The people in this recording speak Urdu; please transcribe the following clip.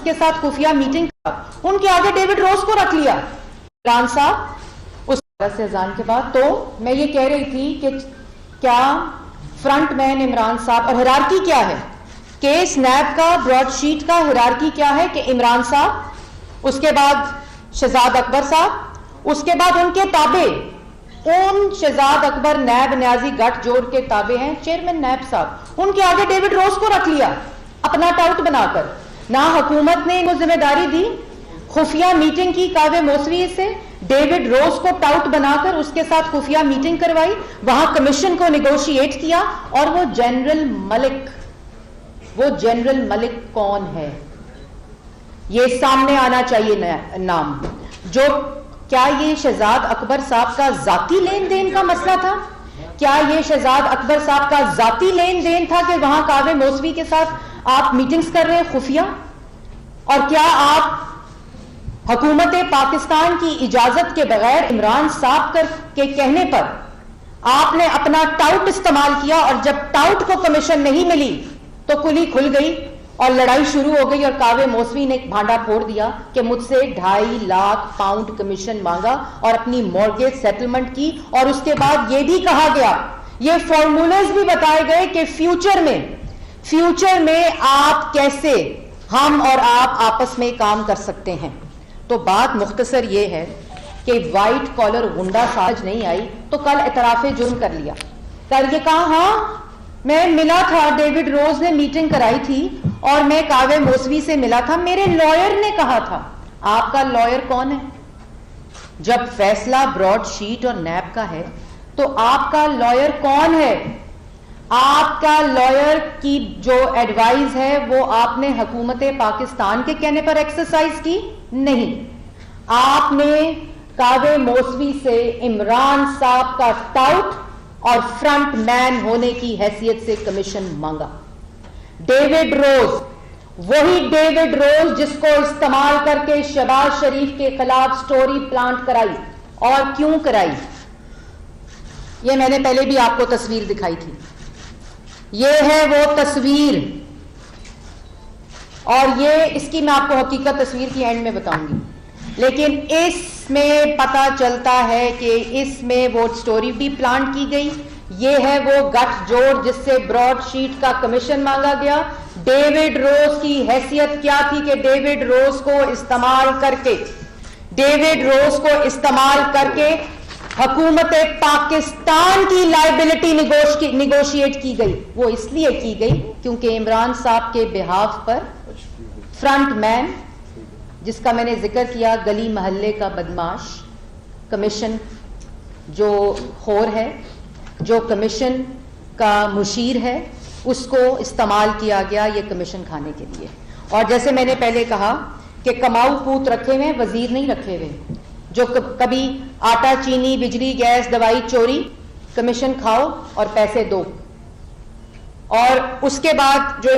کے ساتھ خفیہ میٹنگ ان کے آگے ڈیوڈ روز کو رکھ لیا عمران صاحب اس سے اذان کے بعد. تو میں یہ کہہ رہی تھی کہ کیا فرنٹ مین عمران صاحب اور ہیرارکی کیا ہے کیس نیب کا براڈ شیٹ کا ہیرارکی کیا ہے کہ عمران صاحب اس کے بعد شہزاد اکبر صاحب اس کے بعد ان کے تابع ان شہزاد اکبر نیب نیازی گٹھ جوڑ کے تابع ہیں چیئرمین نیب صاحب ان کے آگے ڈیوڈ روز کو رکھ لیا اپنا ٹاؤٹ بنا کر. نہ حکومت نے ان کو ذمہ داری دی خفیہ میٹنگ کی کاوے موسوی سے ڈیوڈ روز کو ٹاؤٹ بنا کر اس کے ساتھ خفیہ میٹنگ کروائی وہاں کمیشن کو نیگوشیٹ کیا اور وہ جنرل ملک کون ہے یہ سامنے آنا چاہیے نام. جو کیا یہ شہزاد اکبر صاحب کا ذاتی لین دین کا مسئلہ تھا کیا یہ شہزاد اکبر صاحب کا ذاتی لین دین تھا کہ وہاں کاوے موسوی کے ساتھ آپ میٹنگز کر رہے ہیں خفیہ اور کیا آپ حکومت پاکستان کی اجازت کے بغیر عمران صاحب کے کہنے پر آپ نے اپنا ٹاؤٹ استعمال کیا اور جب ٹاؤٹ کو کمیشن نہیں ملی تو کلی کھل گئی اور لڑائی شروع ہو گئی اور کاوے موسوی نے بھانڈا پھوڑ دیا کہ مجھ سے 2.5 لاکھ پاؤنڈ کمیشن مانگا اور اپنی مورگیج سیٹلمنٹ کی اور اس کے بعد یہ بھی کہا گیا یہ فارمولاز بھی بتائے گئے کہ فیوچر میں آپ کیسے ہم اور آپ آپس میں کام کر سکتے ہیں. تو بات مختصر یہ ہے کہ وائٹ کالر غنڈہ ساز نہیں آئی تو کل اعتراف جرم کر لیا کل یہ کہا ہاں میں ملا تھا ڈیوڈ روز نے میٹنگ کرائی تھی اور میں کاوے موسوی سے ملا تھا میرے لائر نے کہا تھا. آپ کا لائر کون ہے جب فیصلہ براڈ شیٹ اور نیب کا ہے تو آپ کا لائر کون ہے. آپ کا لائر کی جو ایڈوائز ہے وہ آپ نے حکومت پاکستان کے کہنے پر ایکسرسائز کی نہیں آپ نے کاوے موسوی سے عمران صاحب کا ٹاؤٹ اور فرنٹ مین ہونے کی حیثیت سے کمیشن مانگا. ڈیوڈ روز وہی ڈیوڈ روز جس کو استعمال کر کے شہباز شریف کے خلاف سٹوری پلانٹ کرائی اور کیوں کرائی یہ میں نے پہلے بھی آپ کو تصویر دکھائی تھی. یہ ہے وہ تصویر اور یہ اس کی میں آپ کو حقیقت تصویر کی اینڈ میں بتاؤں گی لیکن اس میں پتا چلتا ہے کہ اس میں وہ سٹوری بھی پلانٹ کی گئی. یہ ہے وہ گٹھ جوڑ جس سے براڈ شیٹ کا کمیشن مانگا گیا. ڈیوڈ روز کی حیثیت کیا تھی کہ ڈیوڈ روز کو استعمال کر کے حکومت پاکستان کی لائبلٹی نیگوشیٹ کی گئی. وہ اس لیے کی گئی کیونکہ عمران صاحب کے بہاف پر فرنٹ مین جس کا میں نے ذکر کیا گلی محلے کا بدماش کمیشن جو خور ہے جو کمیشن کا مشیر ہے اس کو استعمال کیا گیا یہ کمیشن کھانے کے لیے. اور جیسے میں نے پہلے کہا کہ کماؤ پوت رکھے ہوئے وزیر نہیں رکھے ہوئے جو کبھی آٹا چینی بجلی گیس دوائی چوری کمیشن کھاؤ اور پیسے دو اور اس کے بعد جو